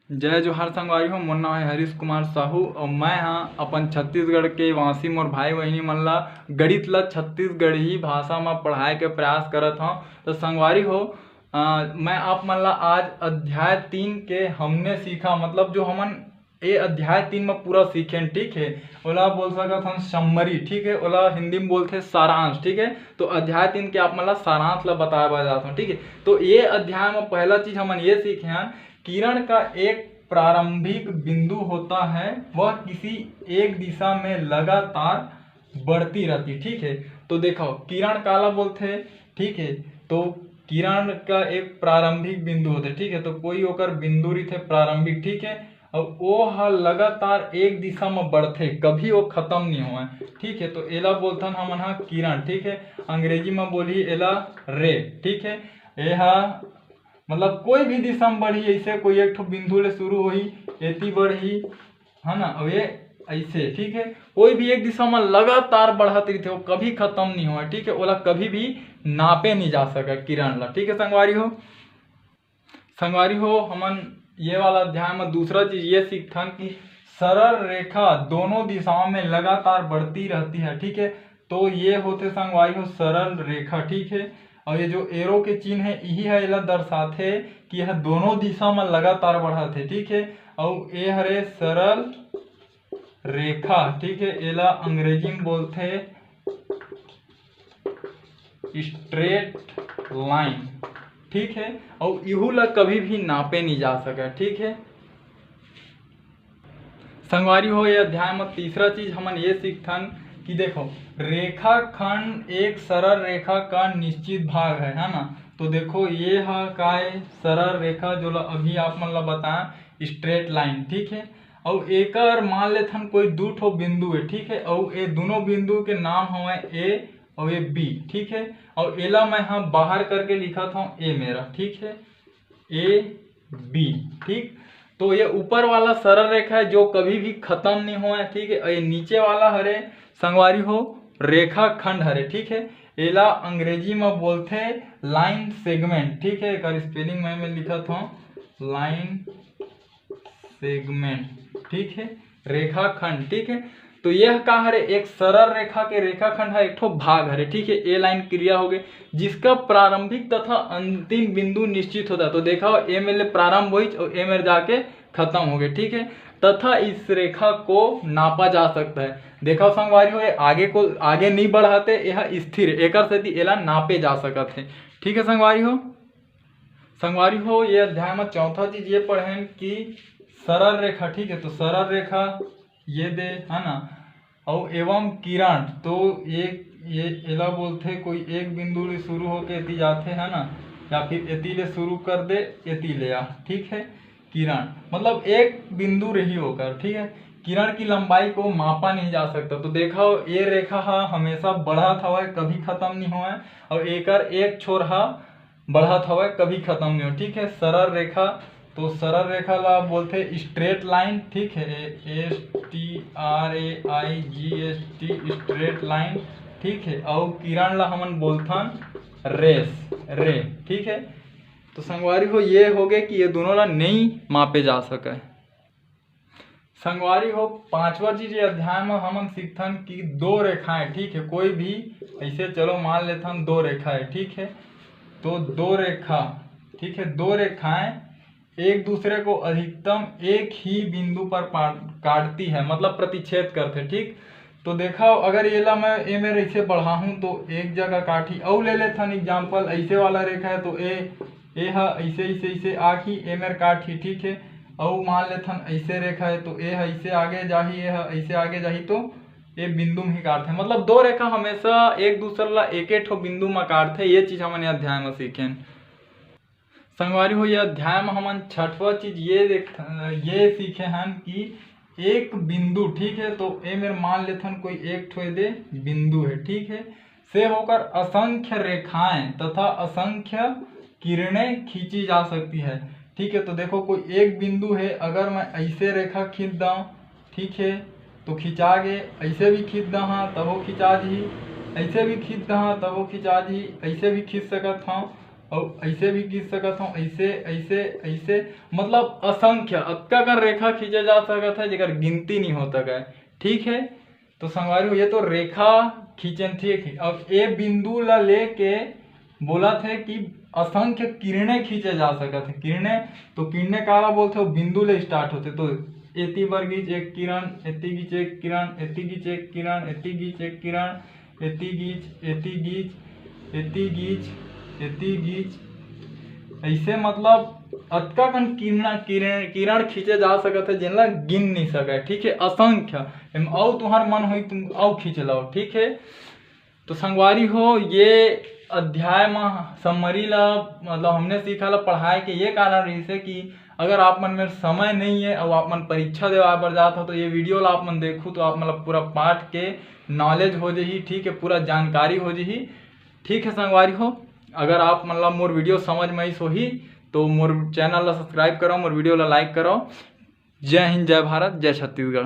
जय जोहार संगवारी हो। मोर नाम है हरीश कुमार साहू और मैं हाँ अपन छत्तीसगढ़ के वासी मोर भाई बहिनी मन ला गणित ला छत्तीसगढ़ी भाषा में पढ़ाए के प्रयास करत हूँ। तो संगवारी हो मैं आप मन ला आज अध्याय 3 के हमने सीखा मतलब जो हमन ये अध्याय 3 में पूरा सीखें, ठीक है। ओला बोल सकत हम समरी, ठीक है। ओला हिंदी में बोलते सारांश, ठीक है। तो अध्याय 3 के आप मन ला सारांश ला बताया जाता हूँ, ठीक है। तो ये अध्याय में पहला चीज हमन ये सीखे हैं, किरण का एक प्रारंभिक बिंदु होता है, वह किसी एक दिशा में लगातार बढ़ती रहती, ठीक है। तो देखो किरण काला बोलते, ठीक है। तो किरण का एक प्रारंभिक बिंदु होते, ठीक है। तो कोई ओकर बिंदु रही प्रारंभिक, ठीक है। और वो लगातार एक दिशा में बढ़ते, कभी वो खत्म नहीं हुआ, ठीक है। तो एला बोलथन हमन हा किरण, ठीक है। अंग्रेजी में बोली एला रे, ठीक है। यह मतलब कोई भी दिशा में बढ़ी, ऐसे कोई एक ठो बिंदु ले शुरू हुई, एती बढ़ी, है ना। और ये ऐसे, ठीक है। कोई भी एक दिशा में लगातार बढ़त रही थे, वो कभी खत्म नहीं हुआ, ठीक है। ओला कभी भी नापे नहीं जा सका किरण ला, ठीक है संगवारी हो हमन ये वाला अध्याय में दूसरा चीज ये सीखथन कि सरल रेखा दोनों दिशाओं में लगातार बढ़ती रहती है, ठीक है। तो ये होते संगवारी हो सरल रेखा, ठीक है। और ये जो एरो के चिन्ह है यही है, इला दर्शाते कि यह दोनों दिशा में लगातार बढ़त है, ठीक है। और ये हरे सरल रेखा, ठीक है। एला अंग्रेजी में बोलते स्ट्रेट लाइन, ठीक है। और इहू ला कभी भी नापे नहीं जा सका, ठीक है संगवारी हो। ये अध्याय में तीसरा चीज हमन ये सीखथन कि देखो रेखाखंड एक सरल रेखा का निश्चित भाग है ना। तो देखो ये का सरल रेखा जो अभी आप मन ला बताया स्ट्रेट लाइन, ठीक है। और एकर मान लेथन कोई दो ठो बिंदु है, ठीक है। और ये दोनों बिंदु के नाम हवे ए और ये बी, ठीक है। और एला मैं हाँ बाहर करके लिखा था ए मेरा, ठीक है, ए बी, ठीक। तो ये ऊपर वाला सरल रेखा है जो कभी भी खत्म नहीं हुआ है, ठीक है। और ये नीचे वाला हरे संगवारी हो रेखा खंड हरे, ठीक है। एला अंग्रेजी में बोलते लाइन सेगमेंट, ठीक है। एक स्पेलिंग में लिखा था लाइन सेगमेंट, ठीक है, रेखा खंड, ठीक है। तो यह का हरे एक सरल रेखा के रेखाखंड है, एक ठो भाग हरे, ठीक है। ए लाइन क्रिया हो गई जिसका प्रारंभिक तथा अंतिम बिंदु निश्चित होता है। तो देखा ए में प्रारंभ हुई और ए में जाके खत्म हो गए, ठीक है। तथा इस रेखा को नापा जा सकता है। देखा संगवारी हो आगे को आगे नहीं बढ़ाते, यह स्थिर एक एला नापे जा सकते हैं, ठीक है संगवारी हो। ये अध्याय में चौथा चीज ये पढ़े कि सरल रेखा, ठीक है। तो सरल रेखा ये दे, है ना। और एवं किरण तो ये एला बोलते कोई एक बिंदु ले शुरू होके एती जाते, है ना। या फिर एती ले शुरू कर दे एती ले आ, ठीक है। किरण मतलब एक बिंदु रही होकर, ठीक है। किरण की लंबाई को मापा नहीं जा सकता। तो देखा ये रेखा हमेशा बढ़त हवा, कभी खत्म नहीं हुआ। और एकर एक छोर बढ़त हवा, कभी खत्म नहीं हो, ठीक है। सरल रेखा तो सरल रेखा ला बोलते स्ट्रेट लाइन, ठीक है, STRAIGST स्ट्रेट लाइन, ठीक है। और किरण ला हमन बोलथन रे, ठीक है। तो संगवारी हो ये हो गए कि ये दोनों ला नहीं मापे जा सके। संगवारी हो पांचवा चीज अध्याय में हमन सीखथन कि दो रेखाएं, ठीक है। कोई भी ऐसे चलो मान लेथन दो रेखाएं, ठीक है। तो दो रेखा, ठीक है, दो रेखाएं एक दूसरे को अधिकतम एक ही बिंदु पर काटती है, मतलब प्रतिच्छेद करते, ठीक। तो देखा अगर ये ला मैं ए में ऐसे बढ़ा हूं तो एक जगह काटी। और ले लेथन एग्जाम्पल ऐसे वाला रेखा है तो ए ऐसे आखी ए में काटी, ठीक है। और मान लेथन ऐसे रेखा है तो ए ऐसे आगे जाही, ए ऐसे आगे जाही, तो ये बिंदु में ही काटते हैं। मतलब दो रेखा हमेशा एक दूसरे ला एक ठो बिंदु में काटते, ये चीज हमने अध्याय में सीखे संगवारी हो। यह अध्याय में हमन छठवा चीज ये सीखे हैं कि एक बिंदु, ठीक है। तो ए में मान लेथन कोई एक ठो दे बिंदु है, ठीक है, से होकर असंख्य रेखाएं तथा असंख्य किरणें खींची जा सकती है, ठीक है। तो देखो कोई एक बिंदु है, अगर मैं ऐसे रेखा खींच दूं, ठीक है, तो खिंचा गे, ऐसे भी खींच दा तब वो खिंचा जी, ऐसे भी खींच दा तब वो खिंचा जी, ऐसे भी खींच सकत हूँ और ऐसे भी खींच सकत हूँ, ऐसे ऐसे ऐसे, मतलब असंख्य अतका कर रेखा खींचे जा सकत है जेकर गिनती नहीं होता है। ठीक है, तो संगवारी हो ये तो रेखा खींचन थी। अब ए बिंदु ला लेके बोला थे कि असंख्य किरणें खींचे जा सकत है। किरणें, तो किरणें काला बोलते हो, बिंदु ले स्टार्ट होते। तो एती वर्गीच एक किरण, एती गीच एक किरण, एती गीच एक किरण, एती गीच एक किरण, एती गीच, एती गीच, एती गीच, एती गीच, ऐसे मतलब अतका कन किरण खींचे जा सकत है जिनला गिन नहीं सके। ठीक है, असंख्य। औ तुहार मन हो तुम औ खींच लो। ठीक है, तो संगवारी हो ये अध्याय में समरी ला मतलब हमने सीखा ला पढ़ाए के ये कारण रही से कि अगर आप मन में समय नहीं है और आप मन परीक्षा देवा बर जात हो तो ये वीडियो ला आप मन देखो तो आप मतलब पूरा पाठ के नॉलेज हो जाही। ठीक है, पूरा जानकारी हो जाही। ठीक है संगवारी हो, अगर आप मतलब मोर वीडियो समझ में आई सोही तो मोर चैनल ला सब्सक्राइब करो, मोर वीडियो ला लाइक करो। जय हिंद, जय भारत, जय छत्तीसगढ़।